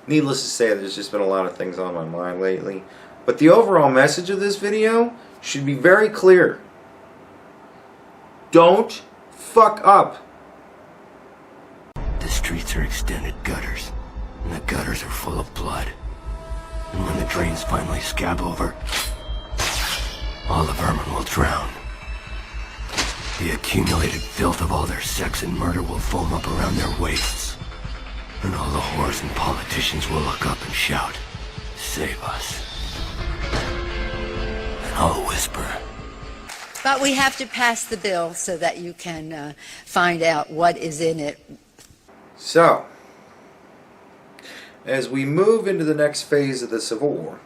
Needless to say, there's just been a lot of things on my mind lately. But the overall message of this video should be very clear. Don't fuck up. The streets are extended gutters, and the gutters are full of blood. And when the drains finally scab over, all the vermin will drown. The accumulated filth of all their sex and murder will foam up around their waists. And all the whores and politicians will look up and shout, "Save us." And I'll whisper, but we have to pass the bill so that you can find out what is in it. So, as we move into the next phase of the Civil War,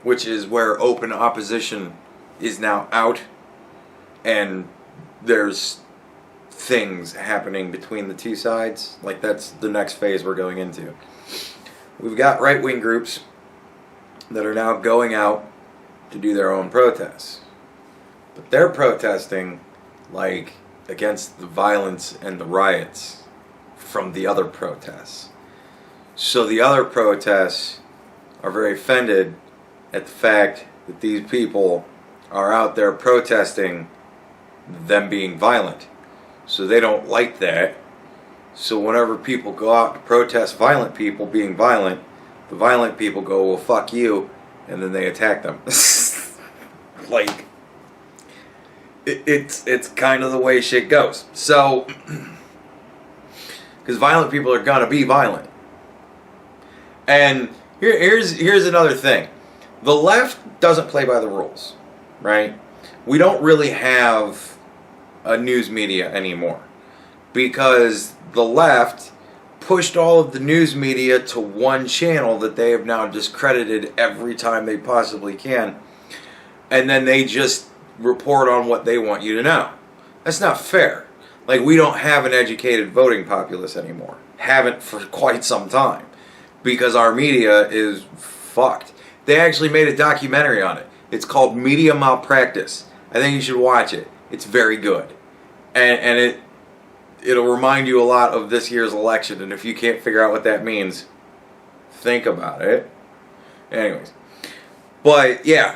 which is where open opposition is now out, and there's things happening between the two sides, like that's the next phase we're going into. We've got right-wing groups that are now going out to do their own protests. But they're protesting like against the violence and the riots from the other protests. So the other protests are very offended at the fact that these people are out there protesting them being violent. So they don't like that. So whenever people go out to protest violent people being violent, the violent people go, well, fuck you, and then they attack them. Like, it's kind of the way shit goes. So, because violent people are gonna be violent. And here's another thing. The left doesn't play by the rules, right? We don't really have a news media anymore because the left pushed all of the news media to one channel that they have now discredited every time they possibly can, and then they just report on what they want you to know. That's not fair. Like, we don't have an educated voting populace anymore. Haven't for quite some time because our media is fucked. They actually made a documentary on it. It's called Media Malpractice. I think you should watch it. It's very good. And it'll remind you a lot of this year's election. And if you can't figure out what that means, think about it. Anyways. But, yeah.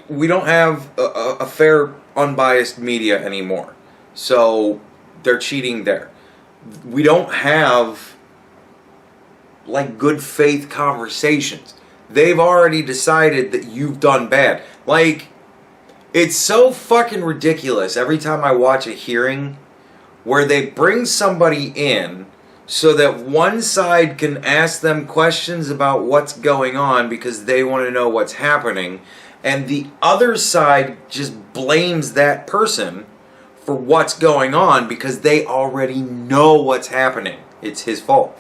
We don't have a fair, unbiased media anymore. So, they're cheating there. We don't have, like, good faith conversations. They've already decided that you've done bad. Like, it's so fucking ridiculous every time I watch a hearing where they bring somebody in so that one side can ask them questions about what's going on because they want to know what's happening, and the other side just blames that person for what's going on because they already know what's happening. It's his fault.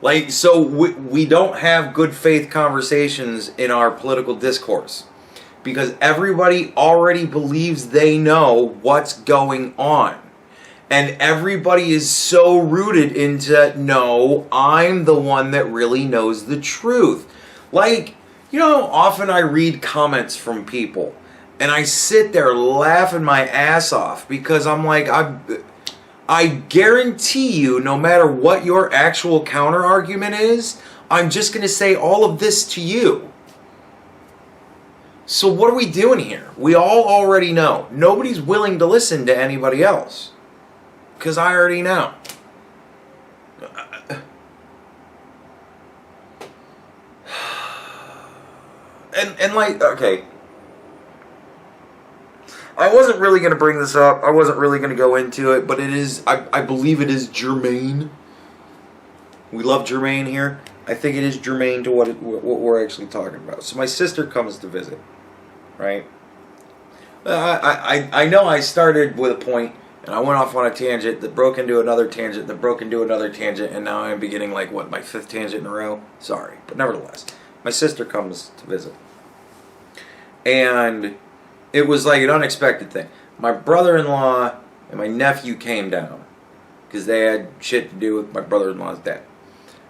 Like, so we don't have good faith conversations in our political discourse because everybody already believes they know what's going on. And everybody is so rooted into, no, I'm the one that really knows the truth. Like, you know, often I read comments from people and I sit there laughing my ass off because I'm like, I guarantee you, no matter what your actual counter argument is, I'm just going to say all of this to you. So what are we doing here? We all already know. Nobody's willing to listen to anybody else. Because I already know. And like, okay. I wasn't really going to bring this up. I wasn't really going to go into it, but it is, I believe it is germane. We love germane here. I think it is germane to what we're actually talking about. So my sister comes to visit, right? I know I started with a point, and I went off on a tangent that broke into another tangent that broke into another tangent, and now I'm beginning, like, what, my 5th tangent in a row? Sorry. But nevertheless, my sister comes to visit. And it was like an unexpected thing. My brother-in-law and my nephew came down because they had shit to do with my brother-in-law's dad.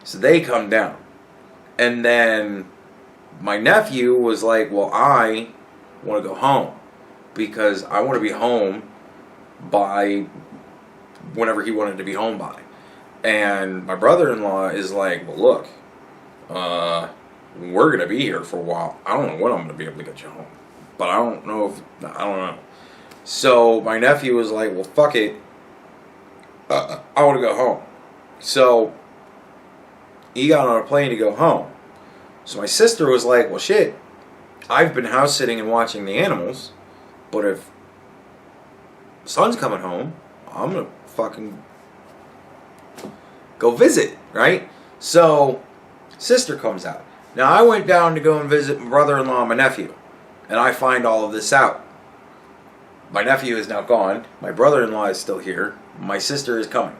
So they come down. And then my nephew was like, well, I want to go home. because I want to be home by whenever he wanted to be home by. And my brother-in-law is like, well, look, we're going to be here for a while. I don't know when I'm going to be able to get you home. But I don't know. So my nephew was like, well, fuck it. I want to go home. So he got on a plane to go home. So my sister was like, well, shit, I've been house sitting and watching the animals, but if son's coming home, I'm going to fucking go visit, right? So sister comes out. Now I went down to go and visit my brother-in-law and my nephew, and I find all of this out. My nephew is now gone. My brother-in-law is still here. My sister is coming.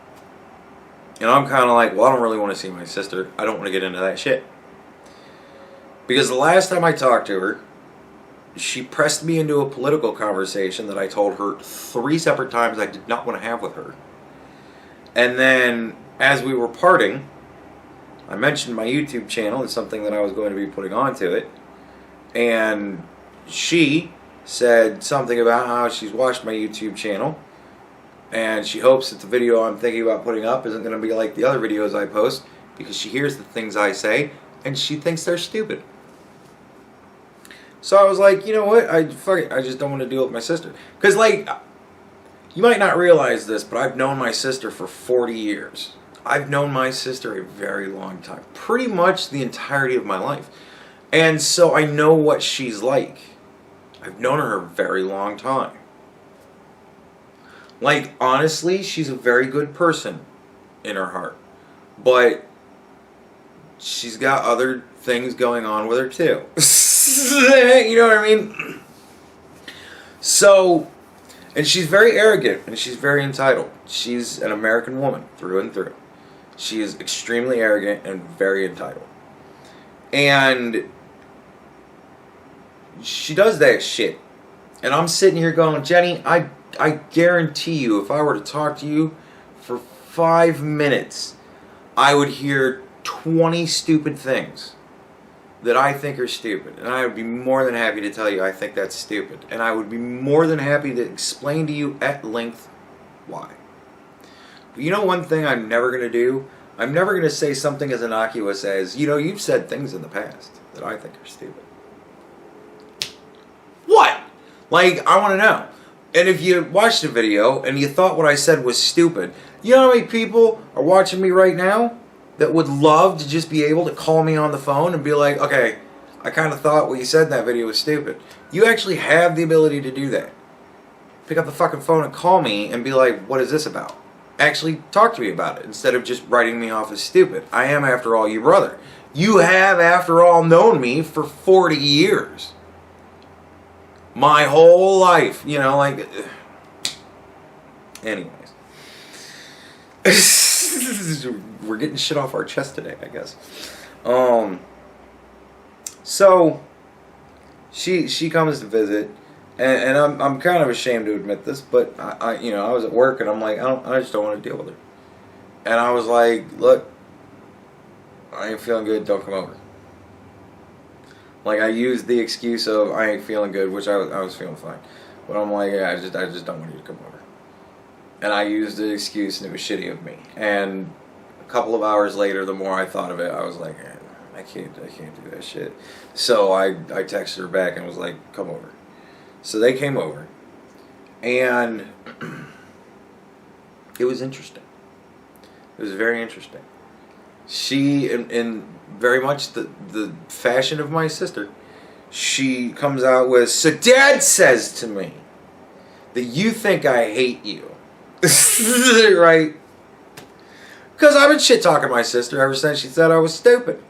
And I'm kind of like, well, I don't really want to see my sister. I don't want to get into that shit. Because the last time I talked to her, she pressed me into a political conversation that I told her 3 separate times I did not want to have with her. And then, as we were parting, I mentioned my YouTube channel and something that I was going to be putting onto it. And she said something about how she's watched my YouTube channel, and she hopes that the video I'm thinking about putting up isn't going to be like the other videos I post, because she hears the things I say and she thinks they're stupid. So I was like, you know what, fuck it, I just don't want to deal with my sister. Because, like, you might not realize this, but I've known my sister for 40 years. I've known my sister a very long time. Pretty much the entirety of my life. And so I know what she's like. I've known her a very long time. Like, honestly, she's a very good person in her heart. But she's got other things going on with her, too. You know what I mean? So, and she's very arrogant, and she's very entitled. She's an American woman, through and through. She is extremely arrogant and very entitled. And she does that shit. And I'm sitting here going, Jenny, I guarantee you, if I were to talk to you for 5 minutes, I would hear 20 stupid things that I think are stupid. And I would be more than happy to tell you I think that's stupid. And I would be more than happy to explain to you at length why. But you know one thing I'm never going to do? I'm never going to say something as innocuous as, you know, you've said things in the past that I think are stupid. What? Like, I want to know. And if you watched the video and you thought what I said was stupid, you know how many people are watching me right now that would love to just be able to call me on the phone and be like, okay, I kind of thought what you said in that video was stupid. You actually have the ability to do that. Pick up the fucking phone and call me and be like, what is this about? Actually talk to me about it instead of just writing me off as stupid. I am, after all, your brother. You have, after all, known me for 40 years. My whole life, you know, like... Anyways. We're getting shit off our chest today, I guess. So, she comes to visit, and I'm kind of ashamed to admit this, but I was at work, and I'm like, I just don't want to deal with her. And I was like, look, I ain't feeling good, don't come over. Like, I used the excuse of I ain't feeling good, which I was feeling fine. But I'm like, yeah, I just don't want you to come over. And I used the excuse, and it was shitty of me. And a couple of hours later, the more I thought of it, I was like, I can't do that shit. So I texted her back and was like, come over. So they came over. And it was interesting. It was very interesting. She, in very much the fashion of my sister, she comes out with, so Dad says to me that you think I hate you. Right? Because I've been shit-talking my sister ever since she said I was stupid.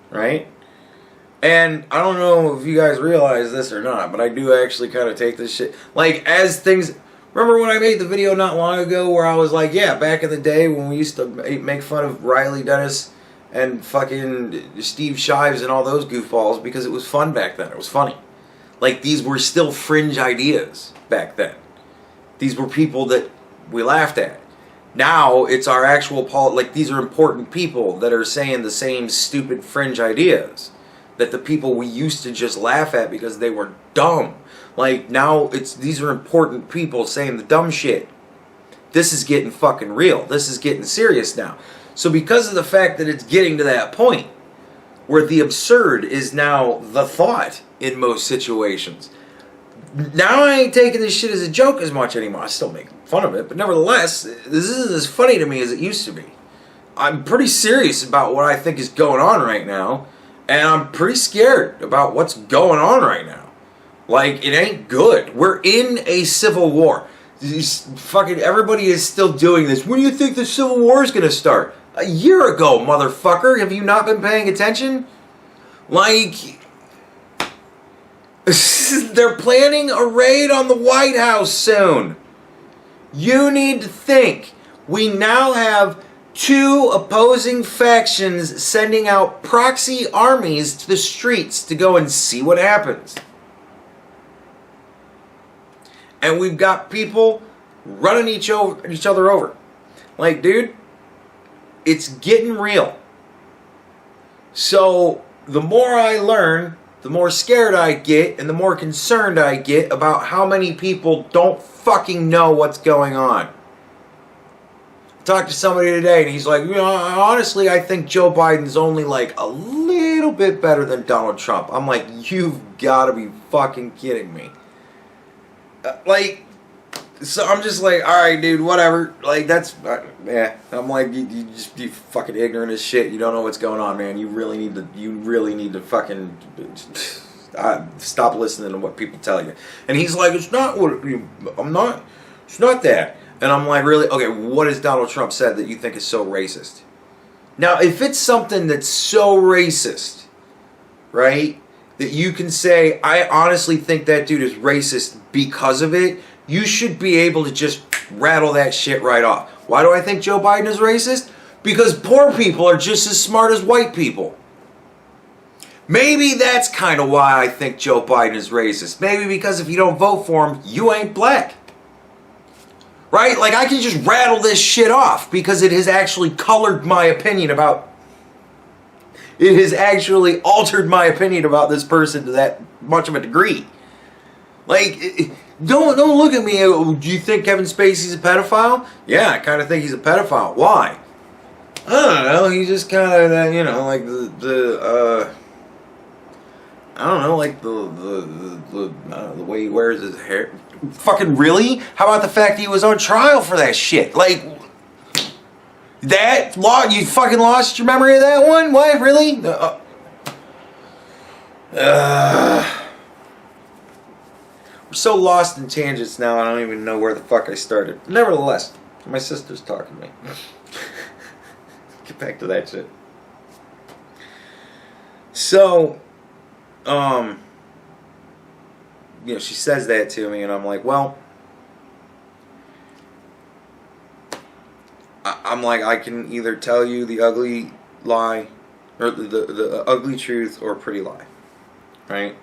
Right? And I don't know if you guys realize this or not, but I do actually kind of take this shit, like, as things... Remember when I made the video not long ago where I was like, yeah, back in the day when we used to make fun of Riley Dennis and fucking Steve Shives and all those goofballs because it was fun back then. It was funny. Like, these were still fringe ideas back then. These were people that we laughed at. Now it's our actual like, these are important people that are saying the same stupid fringe ideas that the people we used to just laugh at because they were dumb. Like, now these are important people saying the dumb shit. This is getting fucking real. This is getting serious now. So because of the fact that it's getting to that point where the absurd is now the thought in most situations, now I ain't taking this shit as a joke as much anymore. I still make fun of it, but nevertheless, this isn't as funny to me as it used to be. I'm pretty serious about what I think is going on right now, and I'm pretty scared about what's going on right now. Like, it ain't good. We're in a civil war. Fucking everybody is still doing this. When do you think the Civil War is going to start? A year ago, motherfucker. Have you not been paying attention? Like, they're planning a raid on the White House soon. You need to think. We now have 2 opposing factions sending out proxy armies to the streets to go and see what happens. And we've got people running each other over. Like, dude, it's getting real. So, the more I learn, the more scared I get, and the more concerned I get about how many people don't fucking know what's going on. I talked to somebody today, and he's like, you know, honestly, I think Joe Biden's only like a little bit better than Donald Trump. I'm like, you've got to be fucking kidding me. So I'm just like, all right, dude, whatever. Like, that's, yeah. I'm like, you fucking ignorant as shit. You don't know what's going on, man. You really need to fucking stop listening to what people tell you. And he's like, it's not that. And I'm like, really? Okay, what has Donald Trump said that you think is so racist? Now, if it's something that's so racist, right, that you can say, I honestly think that dude is racist because of it, you should be able to just rattle that shit right off. Why do I think Joe Biden is racist? Because poor people are just as smart as white people. Maybe that's kind of why I think Joe Biden is racist. Maybe because if you don't vote for him, you ain't black. Right? Like, I can just rattle this shit off because it has actually colored my opinion about... It has actually altered my opinion about this person to that much of a degree. Like, don't look at me. Do you think Kevin Spacey's a pedophile? Yeah, I kind of think he's a pedophile. Why? I don't know. He's just kind of, you know, like I don't know, like the way he wears his hair. Fucking really? How about the fact he was on trial for that shit? Like, that law? You fucking lost your memory of that one? What? Really? We're so lost in tangents now, I don't even know where the fuck I started. Nevertheless, my sister's talking to me. Get back to that shit. So, you know, she says that to me, and I'm like, well, I'm like, I can either tell you the ugly lie, or the ugly truth, or a pretty lie, right?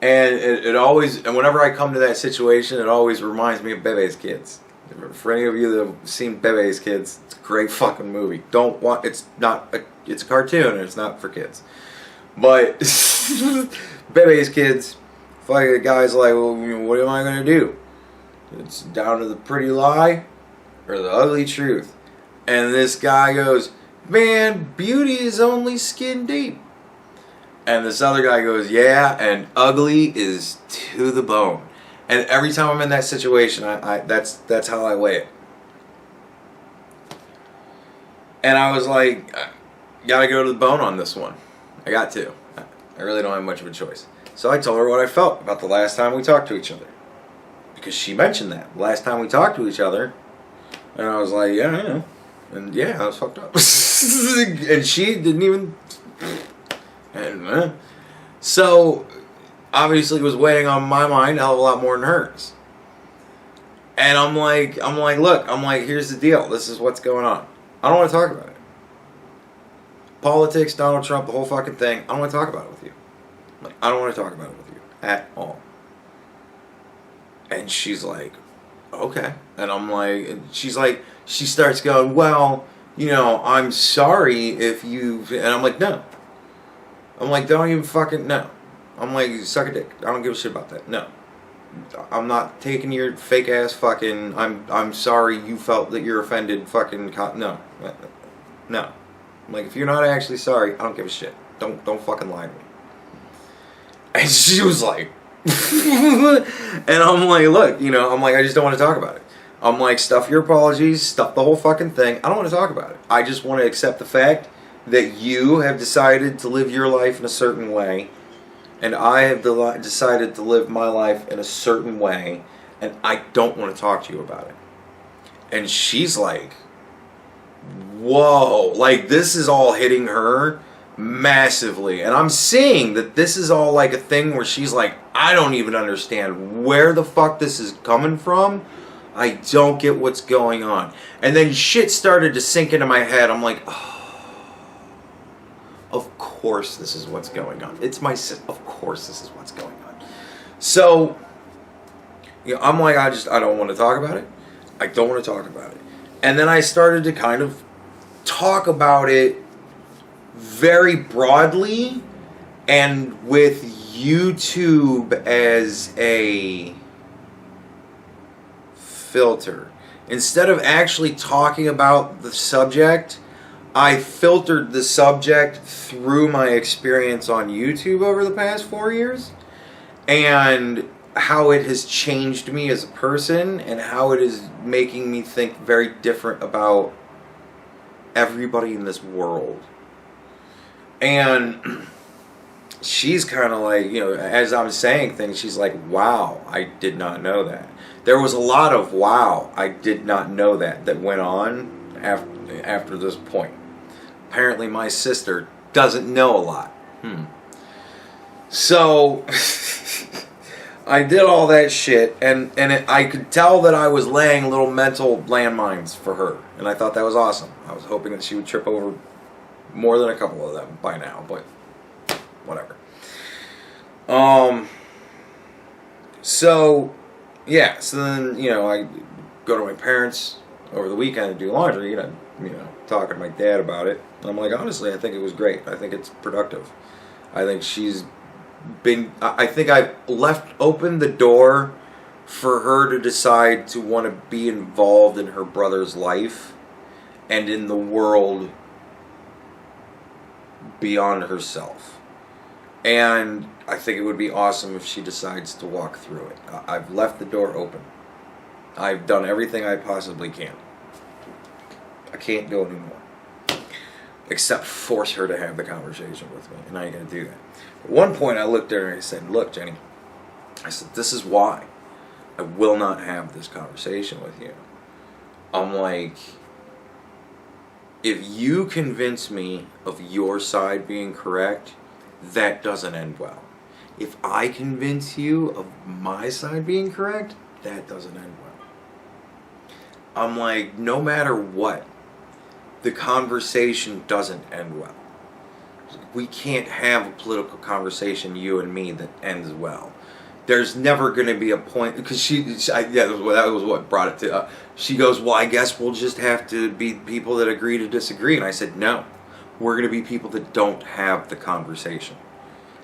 And it always, and whenever I come to that situation, it always reminds me of Bebe's Kids. For any of you that have seen Bebe's Kids, it's a great fucking movie. It's a cartoon, and it's not for kids. But Bebe's Kids, fucking the guy's like, well, what am I gonna do? It's down to the pretty lie or the ugly truth. And this guy goes, man, beauty is only skin deep. And this other guy goes, yeah, and ugly is to the bone. And every time I'm in that situation, that's how I weigh it. And I was like, gotta go to the bone on this one. I got to. I really don't have much of a choice. So I told her what I felt about the last time we talked to each other. Because she mentioned that. The last time we talked to each other. And I was like, yeah, I know. And yeah, I was fucked up. And she didn't even... And, so, obviously it was weighing on my mind a hell of a lot more than hers. And I'm like, look, here's the deal. This is what's going on. I don't want to talk about it. Politics, Donald Trump, the whole fucking thing. I don't want to talk about it with you. Like, I don't want to talk about it with you at all. And she's like, okay. And I'm like, she's like, she starts going, well, you know, I'm sorry if you've, and I'm like, no. I'm like, don't even fucking, no. I'm like, suck a dick. I don't give a shit about that. No. I'm not taking your fake ass fucking, I'm sorry you felt that you're offended fucking, no. No. I'm like, if you're not actually sorry, I don't give a shit. Don't fucking lie to me. And she was like, and I'm like, look, you know, I'm like, I just don't want to talk about it. I'm like, stuff your apologies, stuff the whole fucking thing. I don't want to talk about it. I just want to accept the fact that you have decided to live your life in a certain way, and I have decided to live my life in a certain way, and I don't want to talk to you about it. And she's like, whoa, like this is all hitting her massively. And I'm seeing that this is all like a thing where she's like, I don't even understand where the fuck this is coming from. I don't get what's going on. And then shit started to sink into my head. I'm like, oh, of course this is what's going on. It's my sister. Of course this is what's going on. So, you know, I'm like, I don't want to talk about it. I don't want to talk about it. And then I started to kind of talk about it very broadly and with YouTube as a filter. Instead of actually talking about the subject, I filtered the subject through my experience on YouTube over the past 4 years and how it has changed me as a person and how it is making me think very different about everybody in this world. And she's kind of like, you know, as I'm saying things, she's like, wow, I did not know that. There was a lot of, wow, I did not know that went on after this point. Apparently my sister doesn't know a lot. So I did all that shit, and I could tell that I was laying little mental landmines for her, and I thought that was awesome. I was hoping that she would trip over more than a couple of them by now, but whatever. So yeah, so then, you know, I go to my parents over the weekend to do laundry, and I'm, you know, talking to my dad about it. And I'm like, honestly, I think it was great. I think it's productive. I think I think I've left open the door for her to decide to want to be involved in her brother's life and in the world beyond herself. And I think it would be awesome if she decides to walk through it. I've left the door open. I've done everything I possibly can. I can't go anymore. Except force her to have the conversation with me. And I ain't going to do that. At one point I looked at her and I said, look, Jenny, I said, this is why I will not have this conversation with you. I'm like, if you convince me of your side being correct, that doesn't end well. If I convince you of my side being correct, that doesn't end well. I'm like, no matter what, the conversation doesn't end well. We can't have a political conversation, you and me, that ends well. There's never going to be a point, because that was what brought it to. She goes, well, I guess we'll just have to be people that agree to disagree. And I said, no, we're going to be people that don't have the conversation.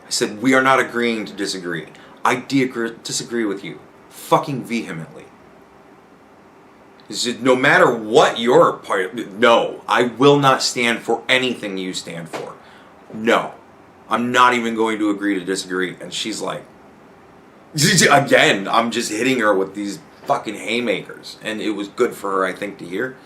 I said, we are not agreeing to disagree. I disagree with you fucking vehemently. He said, no matter what your part, no, I will not stand for anything you stand for. No, I'm not even going to agree to disagree. And she's like, again, I'm just hitting her with these fucking haymakers. And it was good for her, I think, to hear.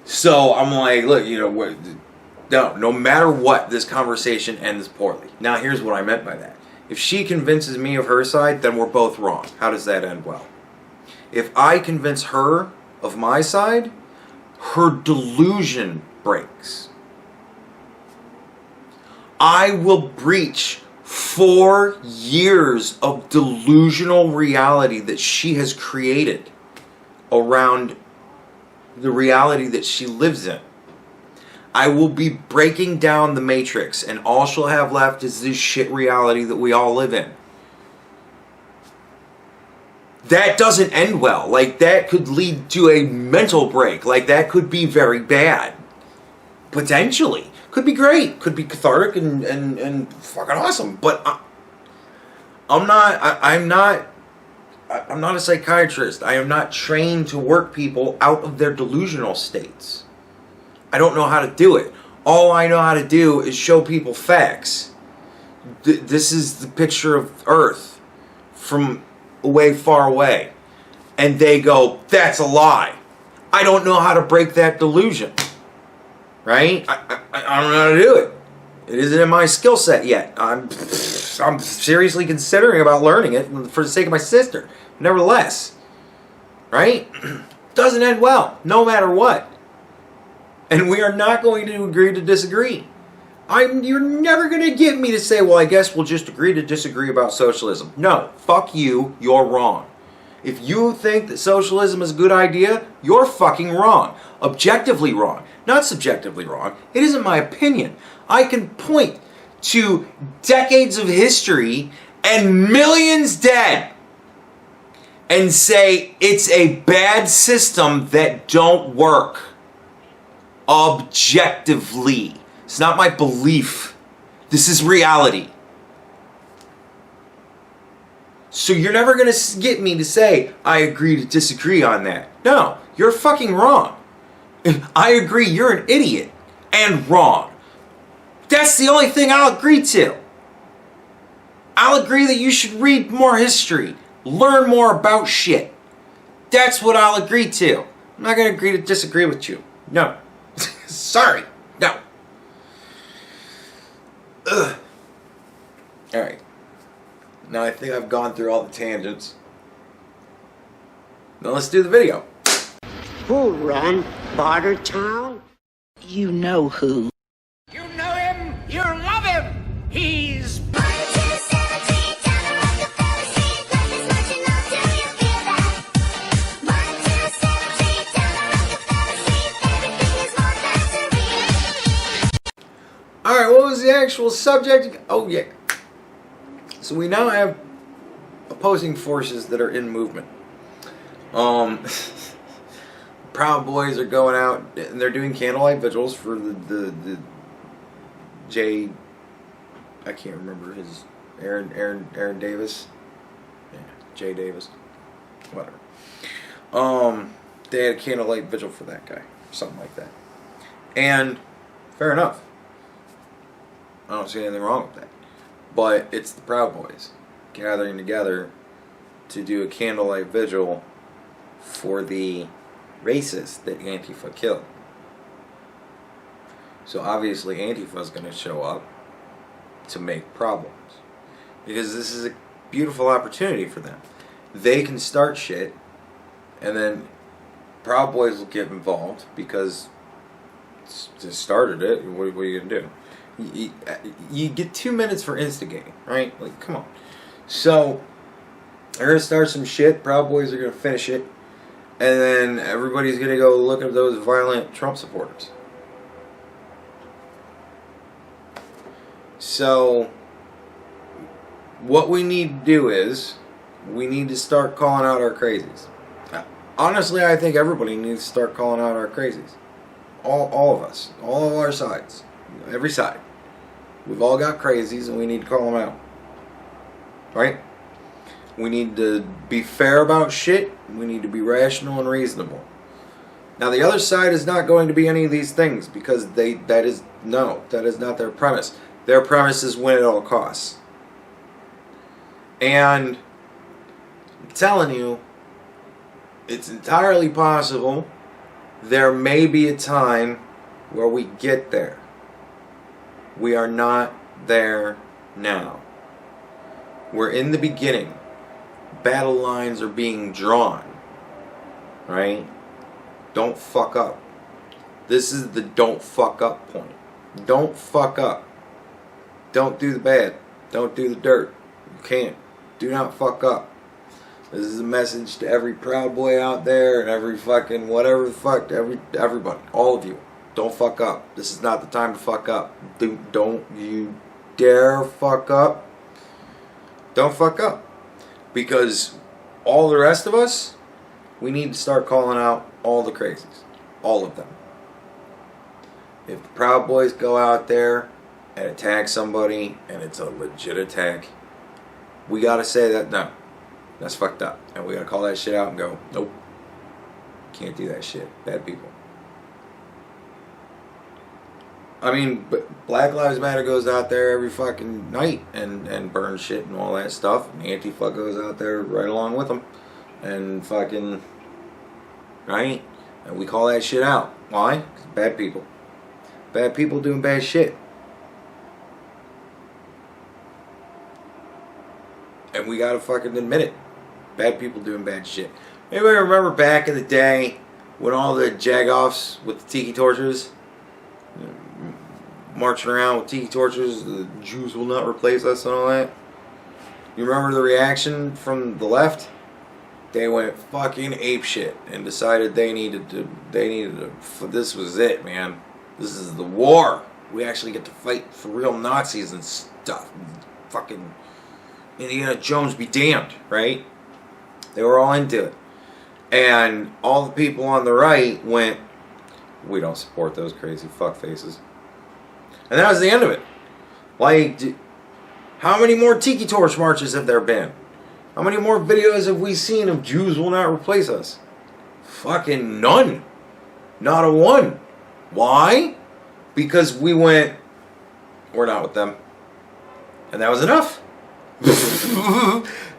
So I'm like, look, you know, no matter what, this conversation ends poorly. Now, here's what I meant by that. If she convinces me of her side, then we're both wrong. How does that end well? If I convince her of my side, her delusion breaks. I will breach 4 years of delusional reality that she has created around the reality that she lives in. I will be breaking down the matrix, and all she'll have left is this shit reality that we all live in. That doesn't end well. Like, that could lead to a mental break. Like, that could be very bad. Potentially. Could be great. Could be cathartic and fucking awesome. But I'm not a psychiatrist. I am not trained to work people out of their delusional states. I don't know how to do it. All I know how to do is show people facts. This is the picture of Earth from way far away. And they go, that's a lie. I don't know how to break that delusion. Right? I don't know how to do it. It isn't in my skill set yet. I'm seriously considering about learning it for the sake of my sister. Nevertheless. Right? Doesn't end well, no matter what. And we are not going to agree to disagree. You're never going to get me to say, well, I guess we'll just agree to disagree about socialism. No, fuck you, you're wrong. If you think that socialism is a good idea, you're fucking wrong. Objectively wrong, not subjectively wrong. It isn't my opinion. I can point to decades of history and millions dead and say it's a bad system that don't work. Objectively. It's not my belief. This is reality. So you're never going to get me to say, I agree to disagree on that. No, you're fucking wrong. I agree you're an idiot and wrong. That's the only thing I'll agree to. I'll agree that you should read more history. Learn more about shit. That's what I'll agree to. I'm not going to agree to disagree with you. No. Sorry. No. Ugh. Alright. Now I think I've gone through all the tangents. Now let's do the video. Who run Barter Town? You know who. You know him, you love him. He's Alright, what was the actual subject? Oh yeah. So we now have opposing forces that are in movement. Proud Boys are going out and they're doing candlelight vigils for the J. I can't remember his Aaron Davis. Yeah, Jay Davis. Whatever. They had a candlelight vigil for that guy, something like that. And fair enough. I don't see anything wrong with that. But it's the Proud Boys gathering together to do a candlelight vigil for the racist that Antifa killed. So obviously Antifa's going to show up to make problems. Because this is a beautiful opportunity for them. They can start shit and then Proud Boys will get involved because they started it. What are you going to do? You get 2 minutes for instigating, right? Like, come on. So, they're going to start some shit. Proud Boys are going to finish it. And then everybody's going to go look at those violent Trump supporters. So, what we need to do is, we need to start calling out our crazies. Honestly, I think everybody needs to start calling out our crazies. All of us. All of our sides. Every side. We've all got crazies and we need to call them out. Right? We need to be fair about shit. We need to be rational and reasonable. Now the other side is not going to be any of these things because that is not their premise. Their premise is win at all costs. And I'm telling you, it's entirely possible there may be a time where we get there. We are not there now. We're in the beginning. Battle lines are being drawn. Right? Don't fuck up. This is the don't fuck up point. Don't fuck up. Don't do the bad. Don't do the dirt. You can't. Do not fuck up. This is a message to every Proud Boy out there and every fucking whatever the fuck, everybody, all of you. Don't fuck up. This is not the time to fuck up. Don't you dare fuck up. Don't fuck up. Because all the rest of us, we need to start calling out all the crazies. All of them. If the Proud Boys go out there and attack somebody and it's a legit attack, we gotta say that no, that's fucked up, and we gotta call that shit out and go, nope, can't do that shit. Bad people. I mean, Black Lives Matter goes out there every fucking night and burns shit and all that stuff. And Antifa goes out there right along with them and fucking, right? And we call that shit out. Why? 'Cause bad people. Bad people doing bad shit. And we gotta fucking admit it. Bad people doing bad shit. Anybody remember back in the day when all the jagoffs with the tiki torches, marching around with tiki torches, the Jews will not replace us and all that? You remember the reaction from the left? They went fucking apeshit and decided they needed to, this was it, man. This is the war. We actually get to fight for real Nazis and stuff. Fucking Indiana Jones be damned, right? They were all into it. And all the people on the right went, we don't support those crazy fuckfaces. And that was the end of it. Like, how many more tiki torch marches have there been? How many more videos have we seen of Jews will not replace us? Fucking none. Not a one. Why? Because we went, we're not with them. And that was enough.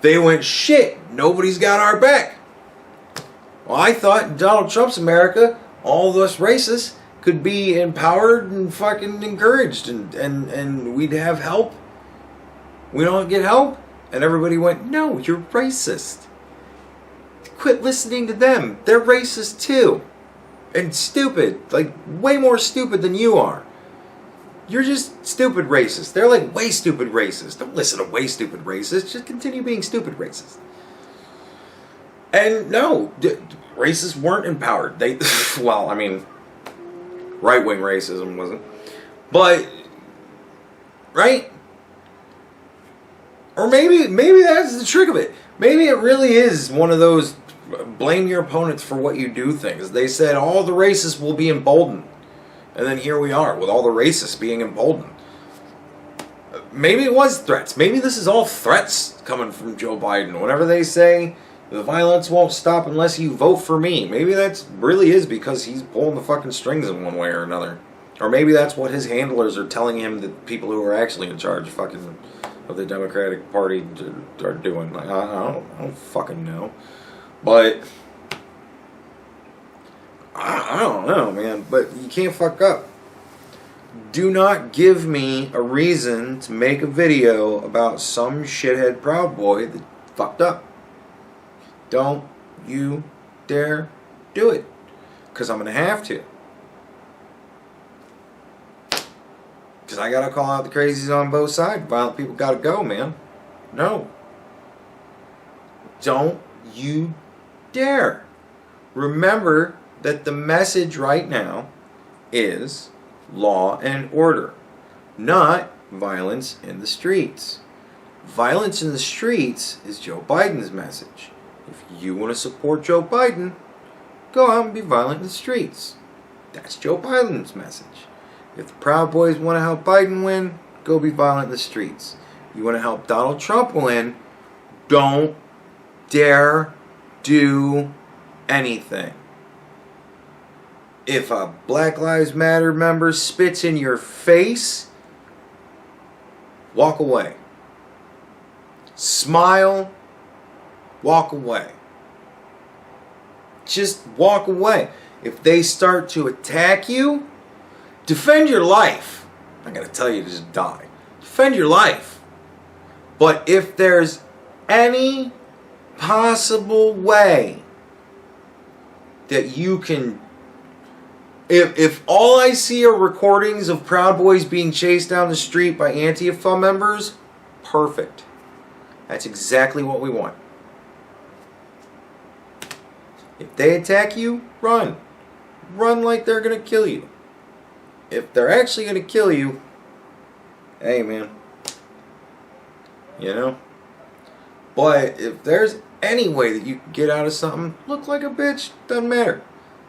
They went, shit, nobody's got our back. Well, I thought in Donald Trump's America, all of us racists could be empowered and fucking encouraged and we'd have help. We don't get help. And everybody went, no, you're racist. Quit listening to them. They're racist too. And stupid. Like, way more stupid than you are. You're just stupid racist. They're like way stupid racist. Don't listen to way stupid racist. Just continue being stupid racist. And no, racists weren't empowered. They, well, I mean, right-wing racism wasn't. But, right? Or maybe that's the trick of it. Maybe it really is one of those blame your opponents for what you do things. They said all the racists will be emboldened. And then here we are with all the racists being emboldened. Maybe it was threats. Maybe this is all threats coming from Joe Biden. Whenever they say the violence won't stop unless you vote for me. Maybe that's really is because he's pulling the fucking strings in one way or another. Or maybe that's what his handlers are telling him that people who are actually in charge fucking of the Democratic Party are doing. Like, I don't fucking know. But I don't know, man. But you can't fuck up. Do not give me a reason to make a video about some shithead Proud Boy that fucked up. Don't you dare do it. Because I'm going to have to. Because I got to call out the crazies on both sides. Violent people got to go, man. No. Don't you dare. Remember that the message right now is law and order, not violence in the streets. Violence in the streets is Joe Biden's message. If you want to support Joe Biden, go out and be violent in the streets. That's Joe Biden's message. If the Proud Boys want to help Biden win, go be violent in the streets. You want to help Donald Trump win, don't dare do anything. If a Black Lives Matter member spits in your face, walk away. Smile, walk away. Just walk away. If they start to attack you, defend your life. I'm not going to tell you to just die. Defend your life. But if there's any possible way that you can... If all I see are recordings of Proud Boys being chased down the street by Antifa members, perfect. That's exactly what we want. If they attack you, run. Run like they're going to kill you. If they're actually going to kill you, hey man. You know? But if there's any way that you can get out of something, look like a bitch, doesn't matter.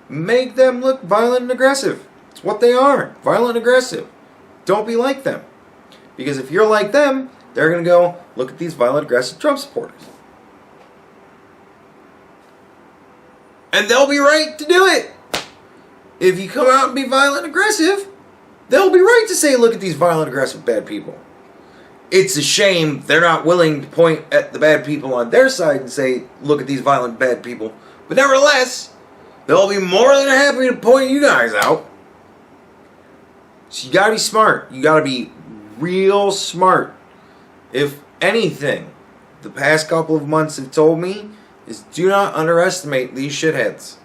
Make them look violent and aggressive. It's what they are. Violent and aggressive. Don't be like them. Because if you're like them, they're going to go, look at these violent, aggressive Trump supporters. And they'll be right to do it. If you come out and be violent and aggressive, they'll be right to say, look at these violent, aggressive, bad people. It's a shame they're not willing to point at the bad people on their side and say, look at these violent, bad people. But nevertheless, they'll be more than happy to point you guys out. So you gotta be smart. You gotta be real smart. If anything, the past couple of months have told me is do not underestimate these shitheads.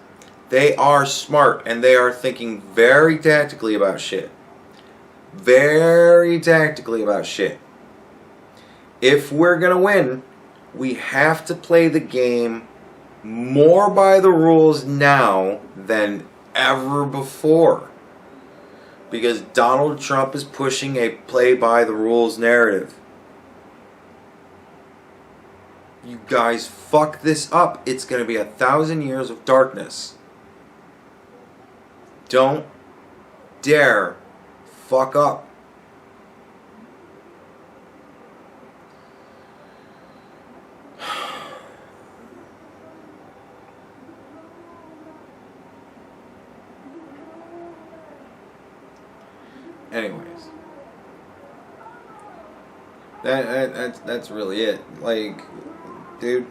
They are smart and they are thinking very tactically about shit. Very tactically about shit. If we're gonna win, we have to play the game more by the rules now than ever before. Because Donald Trump is pushing a play-by-the-rules narrative. You guys fuck this up, it's going to be 1,000 years of darkness. Don't dare fuck up. Anyways, that's really it. Like, dude,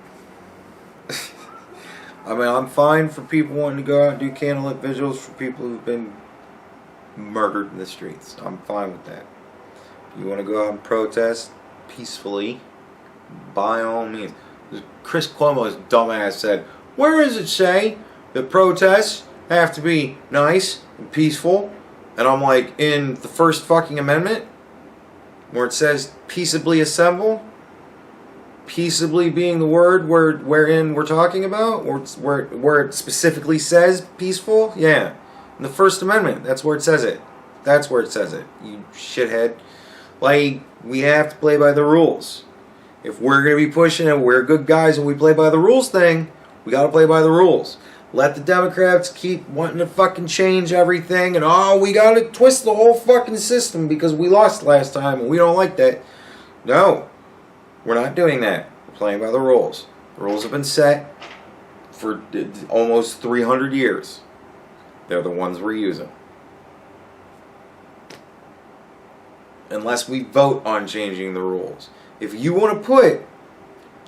I mean, I'm fine for people wanting to go out and do candlelit vigils for people who've been murdered in the streets. I'm fine with that. You want to go out and protest peacefully, by all means. Chris Cuomo's dumbass said, where does it say that protests have to be nice and peaceful? And I'm like, in the first fucking amendment, where it says peaceably assemble, peaceably being the word wherein we're talking about, or where it specifically says peaceful, yeah. In the First Amendment, that's where it says it. That's where it says it, you shithead. Like, we have to play by the rules. If we're going to be pushing and we're good guys and we play by the rules thing, we got to play by the rules. Let the Democrats keep wanting to fucking change everything and, oh, we got to twist the whole fucking system because we lost last time and we don't like that. No, we're not doing that. We're playing by the rules. The rules have been set for almost 300 years. They're the ones we're using. Unless we vote on changing the rules. If you want to put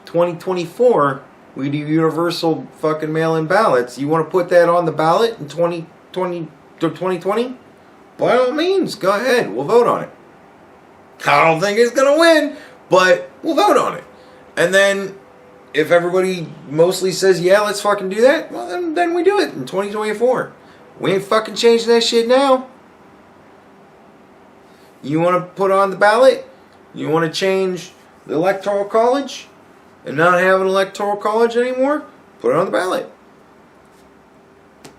2024... we do universal fucking mail-in ballots. You want to put that on the ballot in 2020? By all means, go ahead. We'll vote on it. I don't think it's going to win, but we'll vote on it. And then, if everybody mostly says, yeah, let's fucking do that, well, then we do it in 2024. We ain't fucking changing that shit now. You want to put on the ballot? You want to change the Electoral College? And not have an electoral college anymore? Put it on the ballot.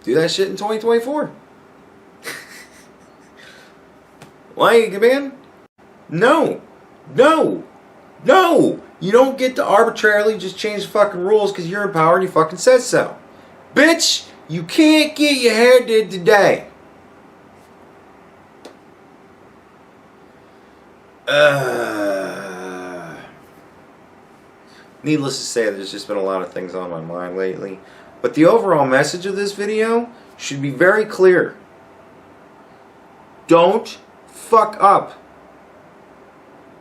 Do that shit in 2024. Why, man? No. No. No. You don't get to arbitrarily just change the fucking rules because you're in power and you fucking said so. Bitch, you can't get your hair did today. Needless to say, there's just been a lot of things on my mind lately. But the overall message of this video should be very clear. Don't fuck up